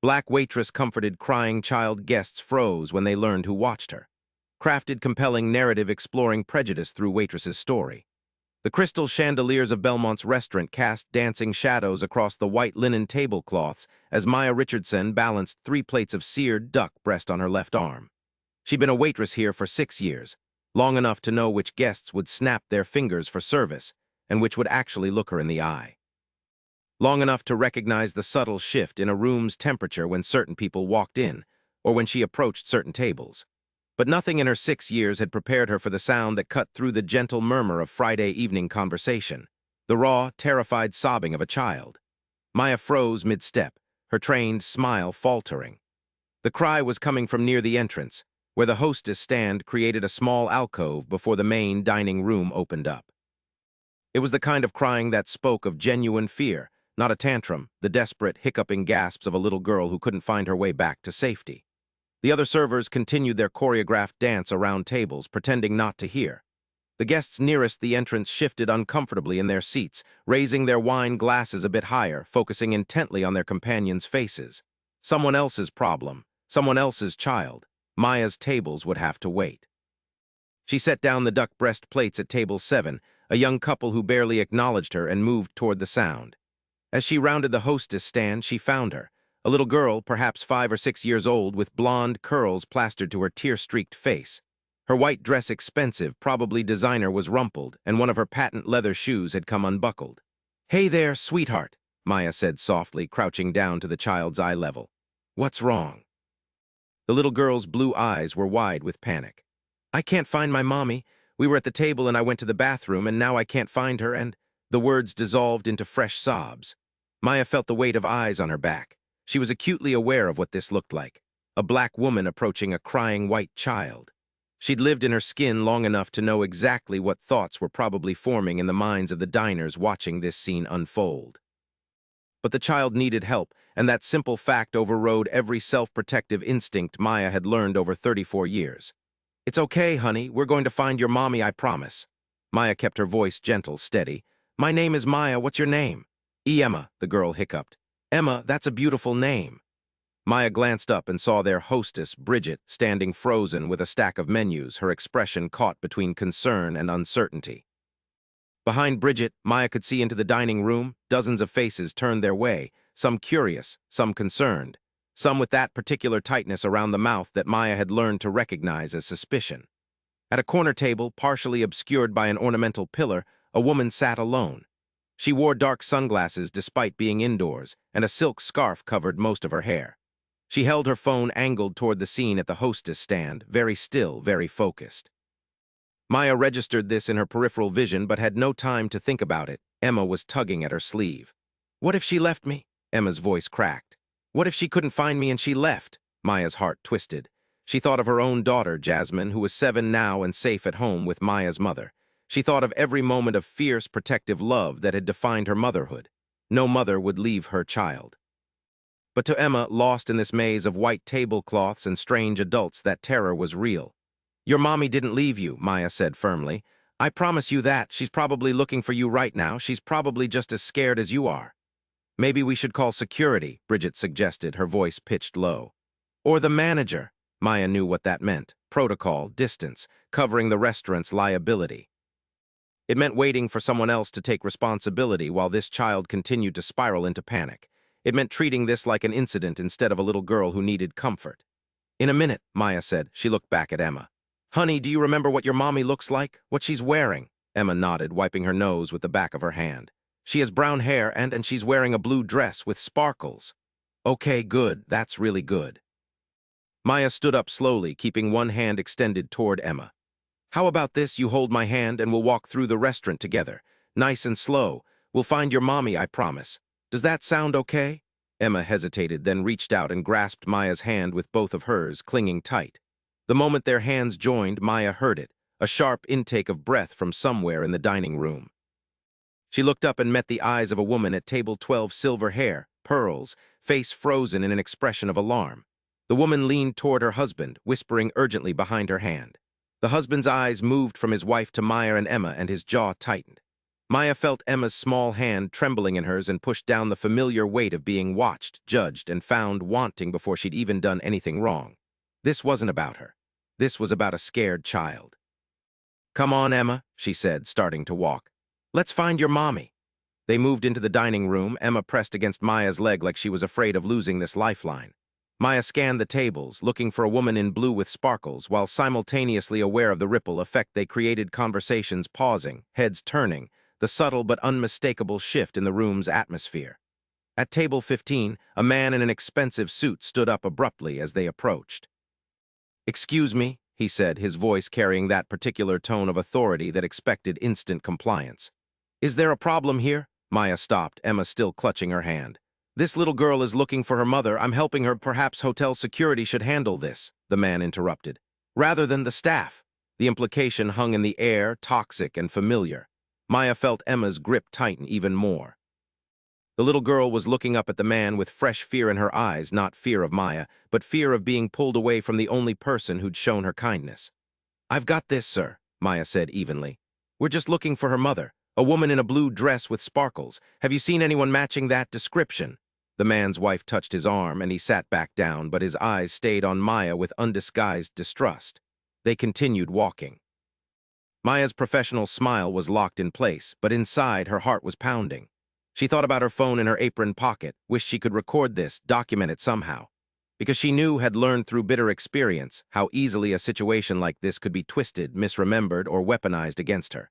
Black Waitress comforted crying child guests froze when they learned who watched her. Crafted compelling narrative exploring prejudice through Waitress's story. The crystal chandeliers of Belmont's restaurant cast dancing shadows across the white linen tablecloths as Maya Richardson balanced 3 plates of seared duck breast on her left arm. She'd been a waitress here for 6 years, long enough to know which guests would snap their fingers for service and which would actually look her in the eye. Long enough to recognize the subtle shift in a room's temperature when certain people walked in or when she approached certain tables. But nothing in her 6 years had prepared her for the sound that cut through the gentle murmur of Friday evening conversation, the raw, terrified sobbing of a child. Maya froze mid-step, her trained smile faltering. The cry was coming from near the entrance, where the hostess stand created a small alcove before the main dining room opened up. It was the kind of crying that spoke of genuine fear, not a tantrum, the desperate, hiccuping gasps of a little girl who couldn't find her way back to safety. The other servers continued their choreographed dance around tables, pretending not to hear. The guests nearest the entrance shifted uncomfortably in their seats, raising their wine glasses a bit higher, focusing intently on their companions' faces. Someone else's problem, someone else's child. Maya's tables would have to wait. She set down the duck breast plates at table 7, a young couple who barely acknowledged her, and moved toward the sound. As she rounded the hostess stand, she found her. A little girl, perhaps 5 or 6 years old, with blonde curls plastered to her tear-streaked face. Her white dress, expensive, probably designer, was rumpled, and one of her patent leather shoes had come unbuckled. "Hey there, sweetheart," Maya said softly, crouching down to the child's eye level. "What's wrong?" The little girl's blue eyes were wide with panic. "I can't find my mommy. We were at the table and I went to the bathroom and now I can't find her and—" The words dissolved into fresh sobs. Maya felt the weight of eyes on her back. She was acutely aware of what this looked like, a black woman approaching a crying white child. She'd lived in her skin long enough to know exactly what thoughts were probably forming in the minds of the diners watching this scene unfold. But the child needed help, and that simple fact overrode every self-protective instinct Maya had learned over 34 years. "It's okay, honey. We're going to find your mommy, I promise." Maya kept her voice gentle, steady. "My name is Maya. What's your name?" "Emma," the girl hiccuped. "Emma, that's a beautiful name." Maya glanced up and saw their hostess, Bridget, standing frozen with a stack of menus, her expression caught between concern and uncertainty. Behind Bridget, Maya could see into the dining room, dozens of faces turned their way, some curious, some concerned, some with that particular tightness around the mouth that Maya had learned to recognize as suspicion. At a corner table, partially obscured by an ornamental pillar, a woman sat alone. She wore dark sunglasses despite being indoors, and a silk scarf covered most of her hair. She held her phone angled toward the scene at the hostess stand, very still, very focused. Maya registered this in her peripheral vision but had no time to think about it. Emma was tugging at her sleeve. "What if she left me?" Emma's voice cracked. "What if she couldn't find me and she left?" Maya's heart twisted. She thought of her own daughter, Jasmine, who was 7 now and safe at home with Maya's mother. She thought of every moment of fierce, protective love that had defined her motherhood. No mother would leave her child. But to Emma, lost in this maze of white tablecloths and strange adults, that terror was real. "Your mommy didn't leave you," Maya said firmly. "I promise you that. She's probably looking for you right now. She's probably just as scared as you are." "Maybe we should call security," Bridget suggested, her voice pitched low. "Or the manager." Maya knew what that meant. Protocol, distance, covering the restaurant's liability. It meant waiting for someone else to take responsibility while this child continued to spiral into panic. It meant treating this like an incident instead of a little girl who needed comfort. "In a minute," Maya said. She looked back at Emma. "Honey, do you remember what your mommy looks like? What she's wearing?" Emma nodded, wiping her nose with the back of her hand. "She has brown hair and she's wearing a blue dress with sparkles." "Okay, good. That's really good." Maya stood up slowly, keeping one hand extended toward Emma. "How about this? You hold my hand and we'll walk through the restaurant together. Nice and slow. We'll find your mommy, I promise. Does that sound okay?" Emma hesitated, then reached out and grasped Maya's hand with both of hers, clinging tight. The moment their hands joined, Maya heard it, a sharp intake of breath from somewhere in the dining room. She looked up and met the eyes of a woman at table 12, silver hair, pearls, face frozen in an expression of alarm. The woman leaned toward her husband, whispering urgently behind her hand. The husband's eyes moved from his wife to Maya and Emma, and his jaw tightened. Maya felt Emma's small hand trembling in hers and pushed down the familiar weight of being watched, judged, and found wanting before she'd even done anything wrong. This wasn't about her. This was about a scared child. "Come on, Emma," she said, starting to walk. "Let's find your mommy." They moved into the dining room, Emma pressed against Maya's leg like she was afraid of losing this lifeline. Maya scanned the tables, looking for a woman in blue with sparkles, while simultaneously aware of the ripple effect they created, conversations pausing, heads turning, the subtle but unmistakable shift in the room's atmosphere. At table 15, a man in an expensive suit stood up abruptly as they approached. "Excuse me," he said, his voice carrying that particular tone of authority that expected instant compliance. "Is there a problem here?" Maya stopped, Emma still clutching her hand. "This little girl is looking for her mother. I'm helping her. Perhaps hotel security should handle this," the man interrupted. "Rather than the staff." The implication hung in the air, toxic and familiar. Maya felt Emma's grip tighten even more. The little girl was looking up at the man with fresh fear in her eyes, not fear of Maya, but fear of being pulled away from the only person who'd shown her kindness. "I've got this, sir," Maya said evenly. "We're just looking for her mother, a woman in a blue dress with sparkles. Have you seen anyone matching that description?" The man's wife touched his arm, and he sat back down, but his eyes stayed on Maya with undisguised distrust. They continued walking. Maya's professional smile was locked in place, but inside her heart was pounding. She thought about her phone in her apron pocket, wished she could record this, document it somehow. Because she had learned through bitter experience, how easily a situation like this could be twisted, misremembered, or weaponized against her.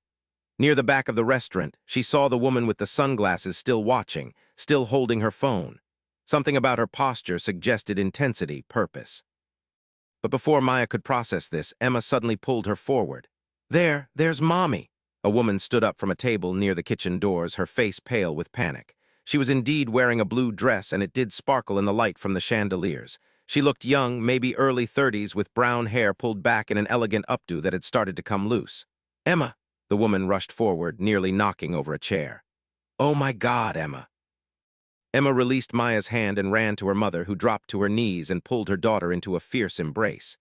Near the back of the restaurant, she saw the woman with the sunglasses still watching, still holding her phone. Something about her posture suggested intensity, purpose. But before Maya could process this, Emma suddenly pulled her forward. There's Mommy." A woman stood up from a table near the kitchen doors, her face pale with panic. She was indeed wearing a blue dress, and it did sparkle in the light from the chandeliers. She looked young, maybe early 30s, with brown hair pulled back in an elegant updo that had started to come loose. "Emma!" The woman rushed forward, nearly knocking over a chair. "Oh my God, Emma!" Emma released Maya's hand and ran to her mother, who dropped to her knees and pulled her daughter into a fierce embrace.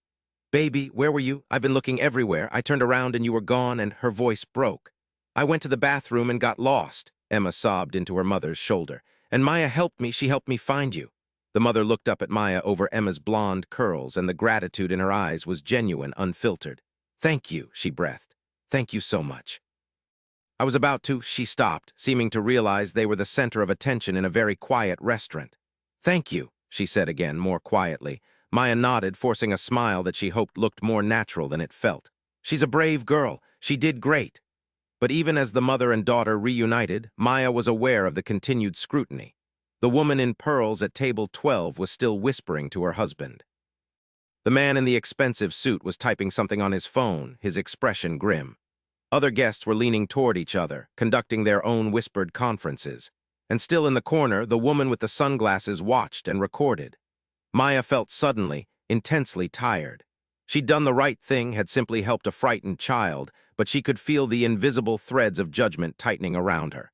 "Baby, where were you? I've been looking everywhere. I turned around and you were gone," and her voice broke. "I went to the bathroom and got lost," Emma sobbed into her mother's shoulder. "And Maya helped me. She helped me find you." The mother looked up at Maya over Emma's blonde curls, and the gratitude in her eyes was genuine, unfiltered. "Thank you," she breathed. "Thank you so much." I was about to, she stopped, seeming to realize they were the center of attention in a very quiet restaurant. "Thank you," she said again, more quietly. Maya nodded, forcing a smile that she hoped looked more natural than it felt. "She's a brave girl. She did great." But even as the mother and daughter reunited, Maya was aware of the continued scrutiny. The woman in pearls at table 12 was still whispering to her husband. The man in the expensive suit was typing something on his phone, his expression grim. Other guests were leaning toward each other, conducting their own whispered conferences. And still in the corner, the woman with the sunglasses watched and recorded. Maya felt suddenly, intensely tired. She'd done the right thing, had simply helped a frightened child, but she could feel the invisible threads of judgment tightening around her.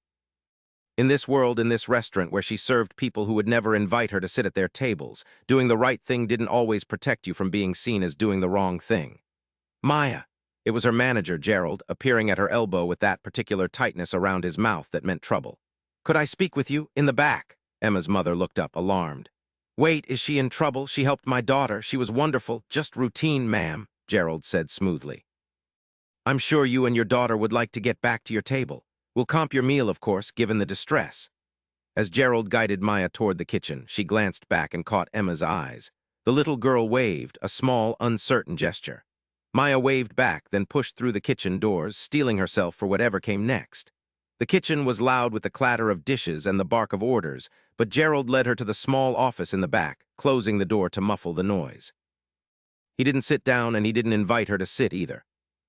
In this world, in this restaurant where she served people who would never invite her to sit at their tables, doing the right thing didn't always protect you from being seen as doing the wrong thing. "Maya." It was her manager, Gerald, appearing at her elbow with that particular tightness around his mouth that meant trouble. "Could I speak with you? In the back." Emma's mother looked up, alarmed. "Wait, is she in trouble? She helped my daughter. She was wonderful. Just routine, ma'am," Gerald said smoothly. "I'm sure you and your daughter would like to get back to your table. We'll comp your meal, of course, given the distress." As Gerald guided Maya toward the kitchen, she glanced back and caught Emma's eyes. The little girl waved, a small, uncertain gesture. Maya waved back, then pushed through the kitchen doors, steeling herself for whatever came next. The kitchen was loud with the clatter of dishes and the bark of orders, but Gerald led her to the small office in the back, closing the door to muffle the noise. He didn't sit down, and he didn't invite her to sit either.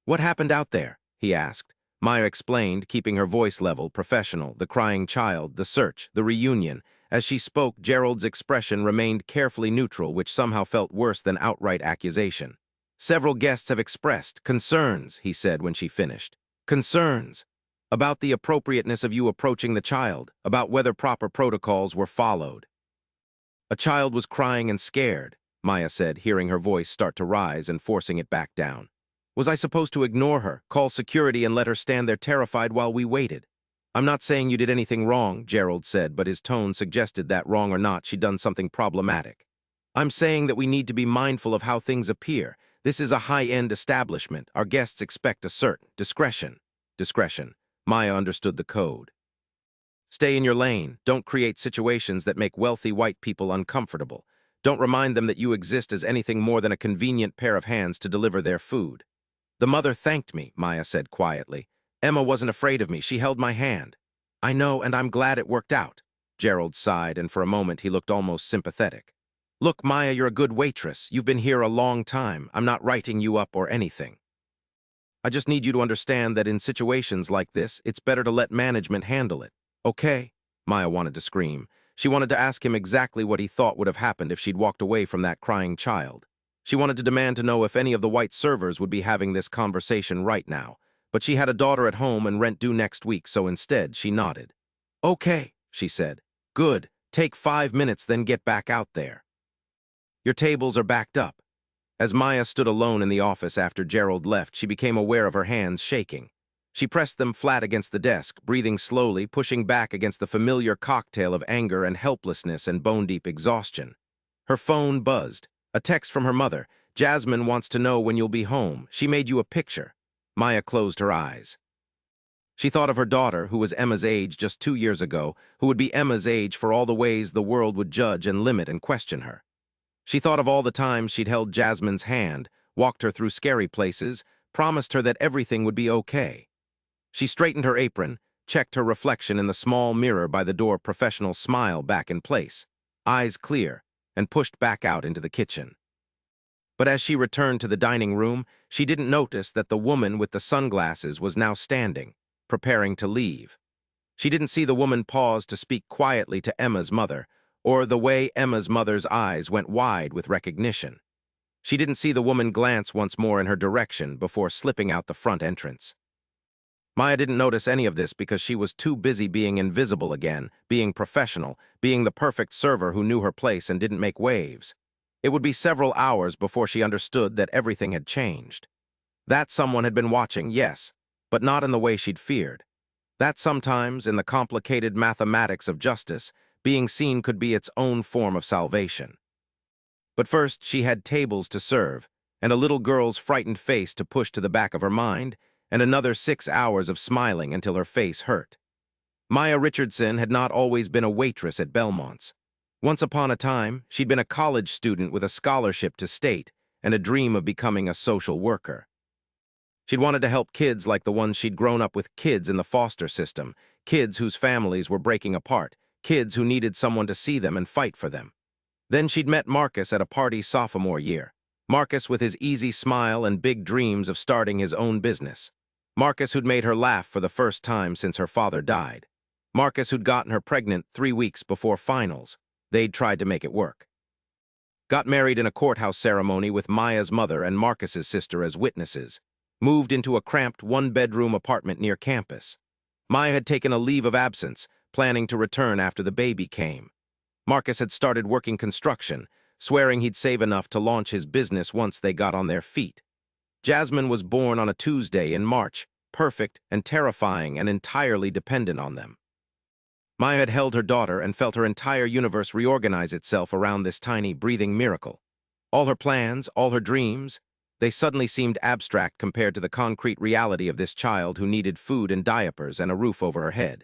"What happened out there?" he asked. Maya explained, keeping her voice level, professional, the crying child, the search, the reunion. As she spoke, Gerald's expression remained carefully neutral, which somehow felt worse than outright accusation. "Several guests have expressed concerns," he said when she finished. "Concerns about the appropriateness of you approaching the child, about whether proper protocols were followed." "A child was crying and scared," Maya said, hearing her voice start to rise and forcing it back down. "Was I supposed to ignore her, call security, and let her stand there terrified while we waited?" I'm not saying you did anything wrong, Gerald said, but his tone suggested that, wrong or not, she'd done something problematic. I'm saying that we need to be mindful of how things appear. This is a high-end establishment. Our guests expect a certain discretion. Discretion. Maya understood the code. Stay in your lane. Don't create situations that make wealthy white people uncomfortable. Don't remind them that you exist as anything more than a convenient pair of hands to deliver their food. The mother thanked me, Maya said quietly. Emma wasn't afraid of me. She held my hand. I know, and I'm glad it worked out. Gerald sighed, and for a moment he looked almost sympathetic. Look, Maya, you're a good waitress. You've been here a long time. I'm not writing you up or anything. I just need you to understand that in situations like this, it's better to let management handle it. Okay? Maya wanted to scream. She wanted to ask him exactly what he thought would have happened if she'd walked away from that crying child. She wanted to demand to know if any of the white servers would be having this conversation right now. But she had a daughter at home and rent due next week, so instead she nodded. Okay, she said. Good. Take 5 minutes, then get back out there. Your tables are backed up. As Maya stood alone in the office after Gerald left, she became aware of her hands shaking. She pressed them flat against the desk, breathing slowly, pushing back against the familiar cocktail of anger and helplessness and bone-deep exhaustion. Her phone buzzed. A text from her mother. Jasmine wants to know when you'll be home. She made you a picture. Maya closed her eyes. She thought of her daughter, who was Emma's age just 2 years ago, who would be Emma's age for all the ways the world would judge and limit and question her. She thought of all the times she'd held Jasmine's hand, walked her through scary places, promised her that everything would be okay. She straightened her apron, checked her reflection in the small mirror by the door, professional smile back in place, eyes clear, and pushed back out into the kitchen. But as she returned to the dining room, she didn't notice that the woman with the sunglasses was now standing, preparing to leave. She didn't see the woman pause to speak quietly to Emma's mother, or the way Emma's mother's eyes went wide with recognition. She didn't see the woman glance once more in her direction before slipping out the front entrance. Maya didn't notice any of this because she was too busy being invisible again, being professional, being the perfect server who knew her place and didn't make waves. It would be several hours before she understood that everything had changed. That someone had been watching, yes, but not in the way she'd feared. That sometimes, in the complicated mathematics of justice, being seen could be its own form of salvation. But first, she had tables to serve, and a little girl's frightened face to push to the back of her mind, and another 6 hours of smiling until her face hurt. Maya Richardson had not always been a waitress at Belmont's. Once upon a time, she'd been a college student with a scholarship to state and a dream of becoming a social worker. She'd wanted to help kids like the ones she'd grown up with, kids in the foster system, kids whose families were breaking apart, kids who needed someone to see them and fight for them. Then she'd met Marcus at a party sophomore year. Marcus with his easy smile and big dreams of starting his own business. Marcus who'd made her laugh for the first time since her father died. Marcus who'd gotten her pregnant 3 weeks before finals. They'd tried to make it work. Got married in a courthouse ceremony with Maya's mother and Marcus's sister as witnesses. Moved into a cramped one-bedroom apartment near campus. Maya had taken a leave of absence, planning to return after the baby came. Marcus had started working construction, swearing he'd save enough to launch his business once they got on their feet. Jasmine was born on a Tuesday in March, perfect and terrifying and entirely dependent on them. Maya had held her daughter and felt her entire universe reorganize itself around this tiny, breathing miracle. All her plans, all her dreams, they suddenly seemed abstract compared to the concrete reality of this child who needed food and diapers and a roof over her head.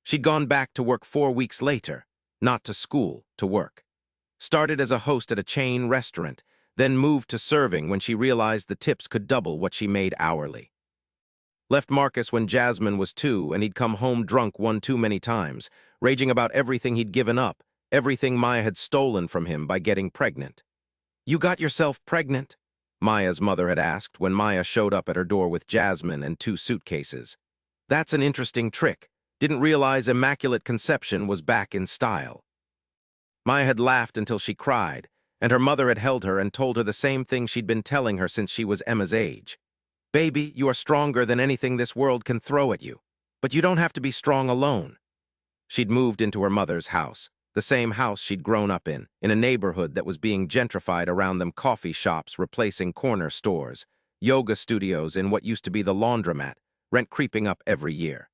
She'd gone back to work 4 weeks later, not to school, to work. Started as a host at a chain restaurant, then moved to serving when she realized the tips could double what she made hourly. Left Marcus when Jasmine was 2 and he'd come home drunk one too many times, raging about everything he'd given up, everything Maya had stolen from him by getting pregnant. You got yourself pregnant? Maya's mother had asked when Maya showed up at her door with Jasmine and 2 suitcases. That's an interesting trick. Didn't realize Immaculate Conception was back in style. Maya had laughed until she cried, and her mother had held her and told her the same thing she'd been telling her since she was Emma's age. Baby, you are stronger than anything this world can throw at you. But you don't have to be strong alone. She'd moved into her mother's house, the same house she'd grown up in a neighborhood that was being gentrified around them, coffee shops replacing corner stores, yoga studios in what used to be the laundromat, rent creeping up every year.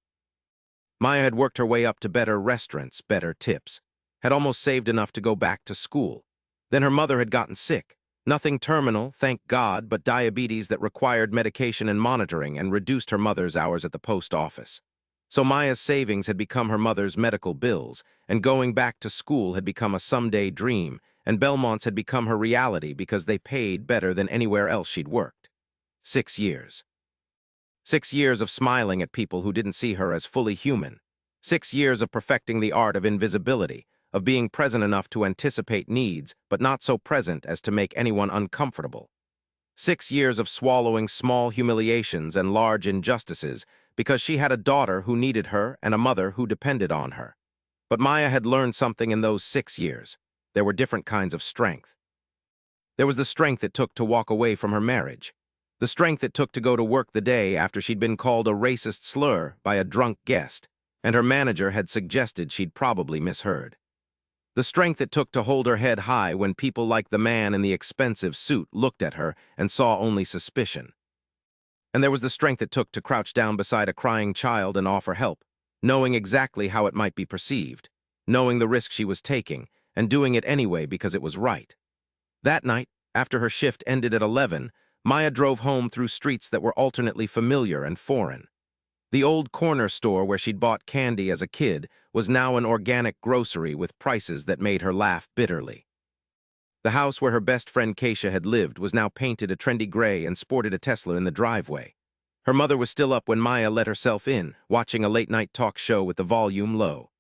Maya had worked her way up to better restaurants, better tips, had almost saved enough to go back to school. Then her mother had gotten sick. Nothing terminal, thank God, but diabetes that required medication and monitoring and reduced her mother's hours at the post office. So Maya's savings had become her mother's medical bills, and going back to school had become a someday dream, and Belmont's had become her reality because they paid better than anywhere else she'd worked. 6 years. 6 years of smiling at people who didn't see her as fully human. 6 years of perfecting the art of invisibility, of being present enough to anticipate needs, but not so present as to make anyone uncomfortable. 6 years of swallowing small humiliations and large injustices because she had a daughter who needed her and a mother who depended on her. But Maya had learned something in those 6 years. There were different kinds of strength. There was the strength it took to walk away from her marriage. The strength it took to go to work the day after she'd been called a racist slur by a drunk guest, and her manager had suggested she'd probably misheard. The strength it took to hold her head high when people like the man in the expensive suit looked at her and saw only suspicion. And there was the strength it took to crouch down beside a crying child and offer help, knowing exactly how it might be perceived, knowing the risk she was taking, and doing it anyway because it was right. That night, after her shift ended at 11, Maya drove home through streets that were alternately familiar and foreign. The old corner store where she'd bought candy as a kid was now an organic grocery with prices that made her laugh bitterly. The house where her best friend Keisha had lived was now painted a trendy gray and sported a Tesla in the driveway. Her mother was still up when Maya let herself in, watching a late-night talk show with the volume low.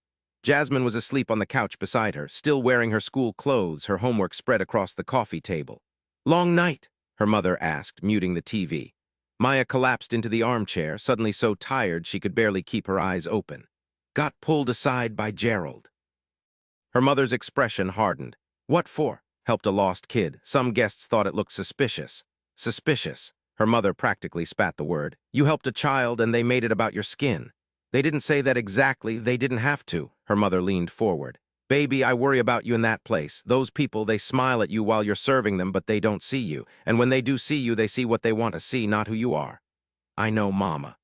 Jasmine was asleep on the couch beside her, still wearing her school clothes, her homework spread across the coffee table. "Long night?" her mother asked, muting the TV. Maya collapsed into the armchair, suddenly so tired she could barely keep her eyes open. "Got pulled aside by Gerald." Her mother's expression hardened. "What for?" Helped a lost kid. Some guests thought it looked suspicious. Suspicious. Her mother practically spat the word. "You helped a child and they made it about your skin." "They didn't say that exactly. They didn't have to." Her mother leaned forward. "Baby, I worry about you in that place. Those people, they smile at you while you're serving them, but they don't see you. And when they do see you, they see what they want to see, not who you are." "I know, Mama."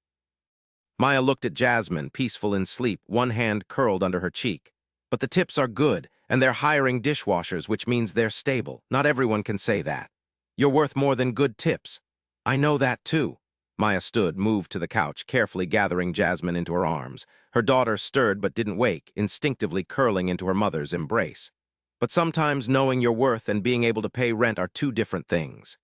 Maya looked at Jasmine, peaceful in sleep, one hand curled under her cheek. "But the tips are good, and they're hiring dishwashers, which means they're stable. Not everyone can say that. You're worth more than good tips." "I know that, too." Maya stood, moved to the couch, carefully gathering Jasmine into her arms. Her daughter stirred but didn't wake, instinctively curling into her mother's embrace. But sometimes knowing your worth and being able to pay rent are two different things.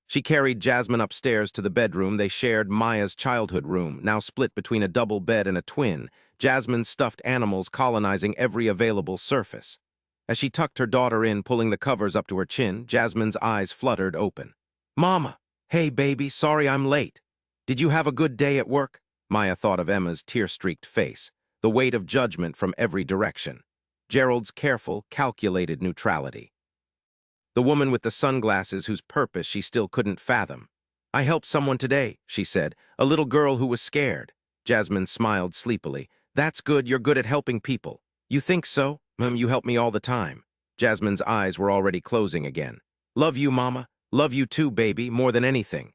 She carried Jasmine upstairs to the bedroom they shared, Maya's childhood room, now split between a double bed and a twin, Jasmine's stuffed animals colonizing every available surface. As she tucked her daughter in, pulling the covers up to her chin, Jasmine's eyes fluttered open. "Mama! Hey, baby, sorry I'm late. Did you have a good day at work?" Maya thought of Emma's tear-streaked face, the weight of judgment from every direction. Gerald's careful, calculated neutrality. The woman with the sunglasses whose purpose she still couldn't fathom. "I helped someone today," she said, "a little girl who was scared." Jasmine smiled sleepily. "That's good, you're good at helping people." "You think so? You help me all the time." Jasmine's eyes were already closing again. "Love you, Mama. Love you too, baby, more than anything."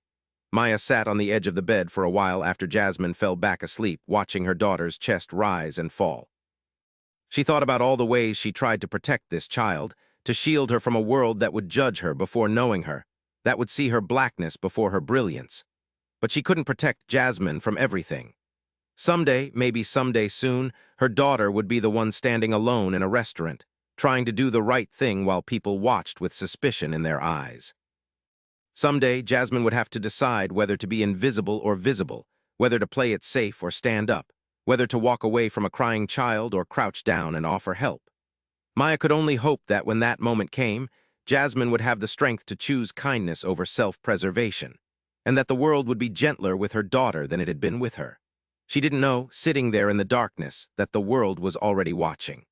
Maya sat on the edge of the bed for a while after Jasmine fell back asleep, watching her daughter's chest rise and fall. She thought about all the ways she tried to protect this child, to shield her from a world that would judge her before knowing her, that would see her blackness before her brilliance. But she couldn't protect Jasmine from everything. Someday, maybe someday soon, her daughter would be the one standing alone in a restaurant, trying to do the right thing while people watched with suspicion in their eyes. Someday, Jasmine would have to decide whether to be invisible or visible, whether to play it safe or stand up, whether to walk away from a crying child or crouch down and offer help. Maya could only hope that when that moment came, Jasmine would have the strength to choose kindness over self-preservation, and that the world would be gentler with her daughter than it had been with her. She didn't know, sitting there in the darkness, that the world was already watching.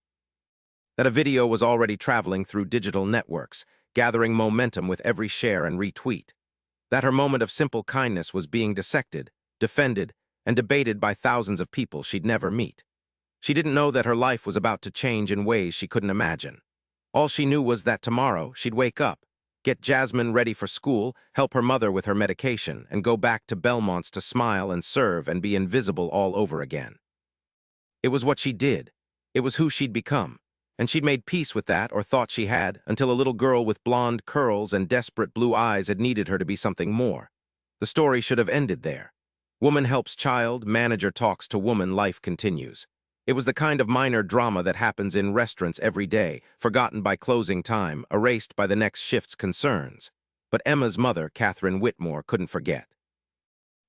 That a video was already traveling through digital networks, gathering momentum with every share and retweet. That her moment of simple kindness was being dissected, defended, and debated by thousands of people she'd never meet. She didn't know that her life was about to change in ways she couldn't imagine. All she knew was that tomorrow she'd wake up, get Jasmine ready for school, help her mother with her medication, and go back to Belmont's to smile and serve and be invisible all over again. It was what she did. It was who she'd become. And she'd made peace with that, or thought she had, until a little girl with blonde curls and desperate blue eyes had needed her to be something more. The story should have ended there. Woman helps child, manager talks to woman, life continues. It was the kind of minor drama that happens in restaurants every day, forgotten by closing time, erased by the next shift's concerns. But Emma's mother, Catherine Whitmore, couldn't forget.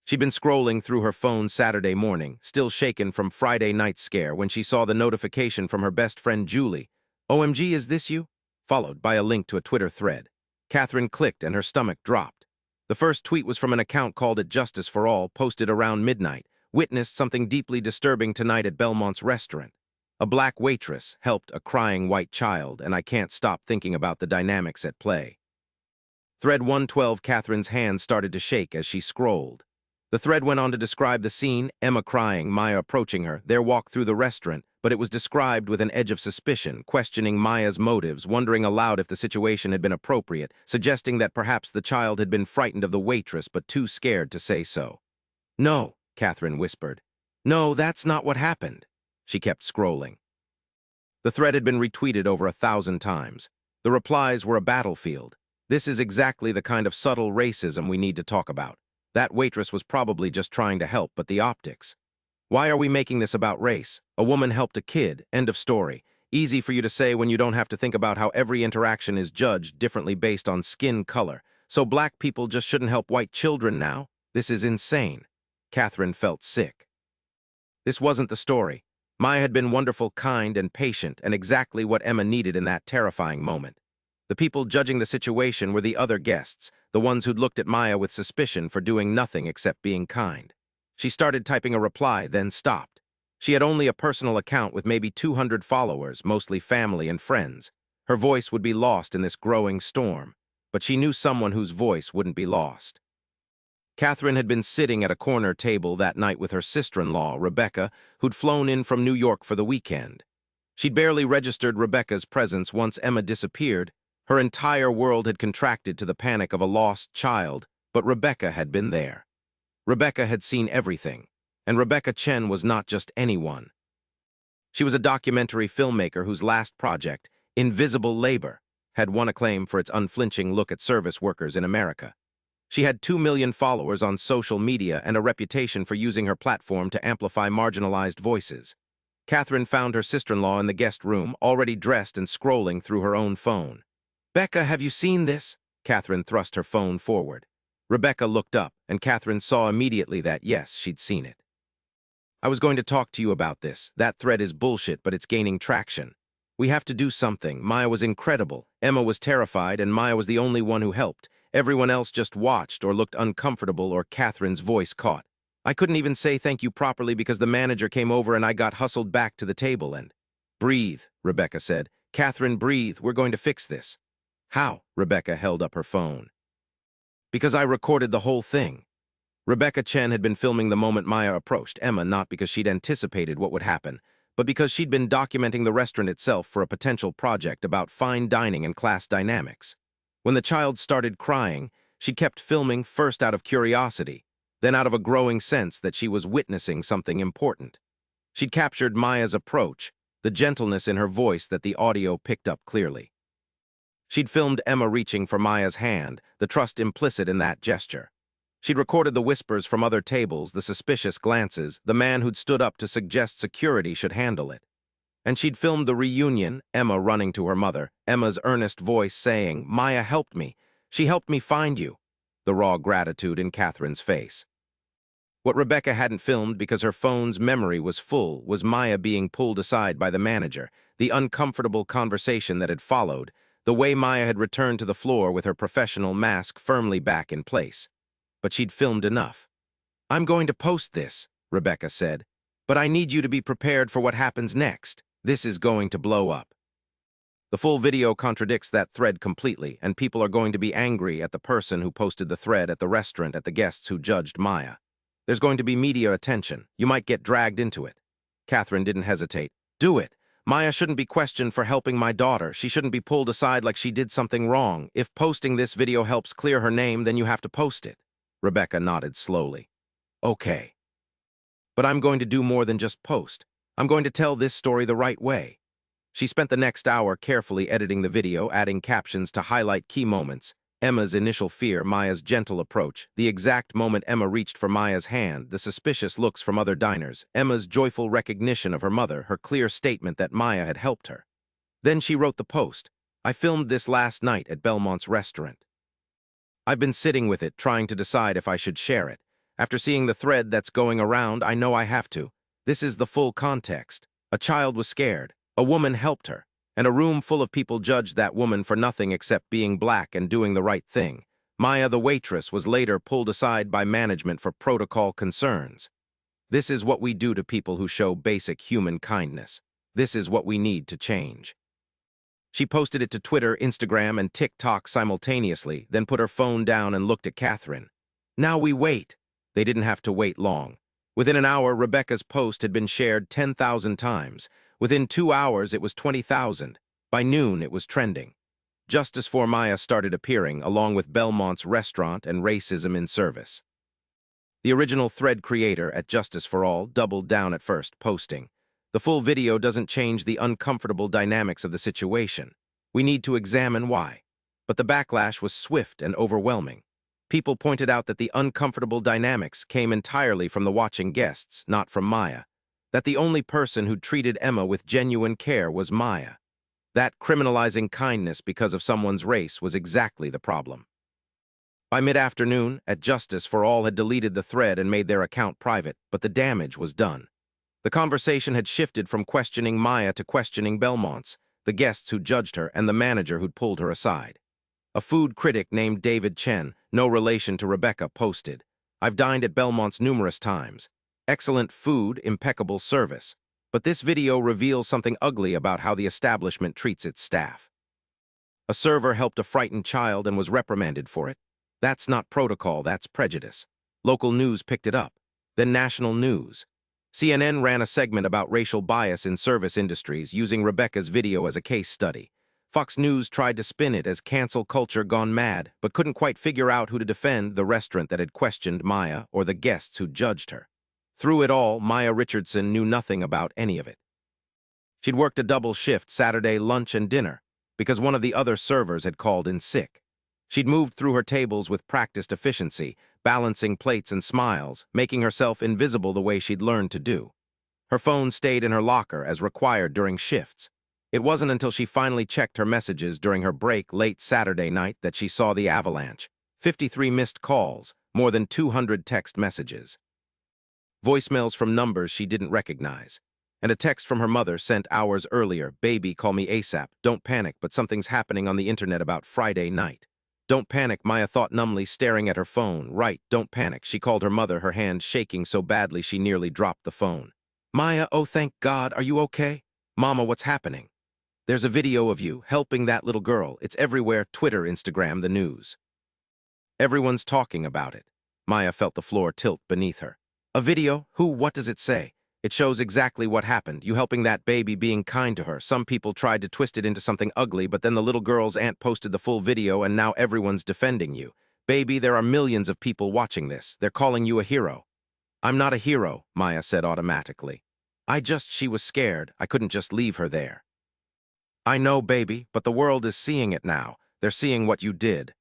She'd been scrolling through her phone Saturday morning, still shaken from Friday night's scare, when she saw the notification from her best friend Julie. "OMG, is this you?" Followed by a link to a Twitter thread. Catherine clicked and her stomach dropped. The first tweet was from an account called it Justice for All, posted around midnight. "Witnessed something deeply disturbing tonight at Belmont's restaurant. A black waitress helped a crying white child, and I can't stop thinking about the dynamics at play." Thread 112. Catherine's hands started to shake as she scrolled. The thread went on to describe the scene: Emma crying, Maya approaching her, their walk through the restaurant, but it was described with an edge of suspicion, questioning Maya's motives, wondering aloud if the situation had been appropriate, suggesting that perhaps the child had been frightened of the waitress but too scared to say so. "No," Catherine whispered. "No, that's not what happened." She kept scrolling. The thread had been retweeted over 1,000 times. The replies were a battlefield. This is exactly the kind of subtle racism we need to talk about. That waitress was probably just trying to help, but the optics. Why are we making this about race? A woman helped a kid, end of story. Easy for you to say when you don't have to think about how every interaction is judged differently based on skin color. So black people just shouldn't help white children now? This is insane. Catherine felt sick. This wasn't the story. Maya had been wonderful, kind, and patient, and exactly what Emma needed in that terrifying moment. The people judging the situation were the other guests, the ones who'd looked at Maya with suspicion for doing nothing except being kind. She started typing a reply, then stopped. She had only a personal account with maybe 200 followers, mostly family and friends. Her voice would be lost in this growing storm, but she knew someone whose voice wouldn't be lost. Catherine had been sitting at a corner table that night with her sister-in-law, Rebecca, who'd flown in from New York for the weekend. She'd barely registered Rebecca's presence once Emma disappeared. Her entire world had contracted to the panic of a lost child, but Rebecca had been there. Rebecca had seen everything, and Rebecca Chen was not just anyone. She was a documentary filmmaker whose last project, Invisible Labor, had won acclaim for its unflinching look at service workers in America. She had 2 million followers on social media and a reputation for using her platform to amplify marginalized voices. Catherine found her sister-in-law in the guest room, already dressed and scrolling through her own phone. "Becca, have you seen this?" Catherine thrust her phone forward. Rebecca looked up, and Catherine saw immediately that, yes, she'd seen it. "I was going to talk to you about this. That thread is bullshit, but it's gaining traction. We have to do something." Maya was incredible. Emma was terrified, and Maya was the only one who helped. Everyone else just watched or looked uncomfortable, or Catherine's voice caught. "I couldn't even say thank you properly because the manager came over and I got hustled back to the table and—" "Breathe," Rebecca said. "Catherine, breathe. We're going to fix this." "How?" Rebecca held up her phone. "Because I recorded the whole thing." Rebecca Chen had been filming the moment Maya approached Emma, not because she'd anticipated what would happen, but because she'd been documenting the restaurant itself for a potential project about fine dining and class dynamics. When the child started crying, she kept filming, first out of curiosity, then out of a growing sense that she was witnessing something important. She'd captured Maya's approach, the gentleness in her voice that the audio picked up clearly. She'd filmed Emma reaching for Maya's hand, the trust implicit in that gesture. She'd recorded the whispers from other tables, the suspicious glances, the man who'd stood up to suggest security should handle it. And she'd filmed the reunion, Emma running to her mother, Emma's earnest voice saying, "Maya helped me. She helped me find you." The raw gratitude in Catherine's face. What Rebecca hadn't filmed because her phone's memory was full was Maya being pulled aside by the manager, the uncomfortable conversation that had followed, the way Maya had returned to the floor with her professional mask firmly back in place. But she'd filmed enough. "I'm going to post this," Rebecca said, "but I need you to be prepared for what happens next. This is going to blow up." The full video contradicts that thread completely, and people are going to be angry at the person who posted the thread, at the restaurant, at the guests who judged Maya. There's going to be media attention. You might get dragged into it. Catherine didn't hesitate. "Do it. Maya shouldn't be questioned for helping my daughter. She shouldn't be pulled aside like she did something wrong. If posting this video helps clear her name, then you have to post it." Rebecca nodded slowly. "Okay. But I'm going to do more than just post. I'm going to tell this story the right way. She spent the next hour carefully editing the video, adding captions to highlight key moments. Emma's initial fear, Maya's gentle approach, the exact moment Emma reached for Maya's hand, the suspicious looks from other diners, Emma's joyful recognition of her mother, her clear statement that Maya had helped her. Then she wrote the post. I filmed this last night at Belmont's restaurant. I've been sitting with it, trying to decide if I should share it. After seeing the thread that's going around, I know I have to. This is the full context. A child was scared. A woman helped her. And a room full of people judged that woman for nothing except being black and doing the right thing. Maya, the waitress, was later pulled aside by management for protocol concerns. This is what we do to people who show basic human kindness. This is what we need to change. She posted it to Twitter, Instagram, and TikTok simultaneously, then put her phone down and looked at Catherine. Now we wait. They didn't have to wait long. Within an hour, Rebecca's post had been shared 10,000 times. Within 2 hours, it was 20,000. By noon, it was trending. Justice for Maya started appearing, along with Belmont's restaurant and racism in service. The original thread creator at Justice for All doubled down at first, posting, "The full video doesn't change the uncomfortable dynamics of the situation. We need to examine why." But the backlash was swift and overwhelming. People pointed out that the uncomfortable dynamics came entirely from the watching guests, not from Maya. That the only person who treated Emma with genuine care was Maya. That criminalizing kindness because of someone's race was exactly the problem. By mid-afternoon, at Justice for All had deleted the thread and made their account private, but the damage was done. The conversation had shifted from questioning Maya to questioning Belmont's, the guests who judged her, and the manager who'd pulled her aside. A food critic named David Chen, no relation to Rebecca, posted, "I've dined at Belmont's numerous times. Excellent food, impeccable service. But this video reveals something ugly about how the establishment treats its staff. A server helped a frightened child and was reprimanded for it. That's not protocol, that's prejudice." Local news picked it up. Then national news. CNN ran a segment about racial bias in service industries using Rebecca's video as a case study. Fox News tried to spin it as cancel culture gone mad, but couldn't quite figure out who to defend, the restaurant that had questioned Maya or the guests who judged her. Through it all, Maya Richardson knew nothing about any of it. She'd worked a double shift, Saturday lunch and dinner, because one of the other servers had called in sick. She'd moved through her tables with practiced efficiency, balancing plates and smiles, making herself invisible the way she'd learned to do. Her phone stayed in her locker as required during shifts. It wasn't until she finally checked her messages during her break late Saturday night that she saw the avalanche. 53 missed calls, more than 200 text messages. Voicemails from numbers she didn't recognize. And a text from her mother sent hours earlier, "Baby, call me ASAP. Don't panic, but something's happening on the internet about Friday night." "Don't panic," Maya thought numbly, staring at her phone. "Right, don't panic." She called her mother, her hand shaking so badly she nearly dropped the phone. "Maya, oh thank God, are you okay?" "Mama, what's happening?" "There's a video of you helping that little girl. It's everywhere, Twitter, Instagram, the news. Everyone's talking about it." Maya felt the floor tilt beneath her. "A video? Who? What does it say?" "It shows exactly what happened. You helping that baby, being kind to her. Some people tried to twist it into something ugly, but then the little girl's aunt posted the full video and now everyone's defending you. Baby, there are millions of people watching this. They're calling you a hero." "I'm not a hero," Maya said automatically. She was scared. I couldn't just leave her there." "I know, baby, but the world is seeing it now. They're seeing what you did."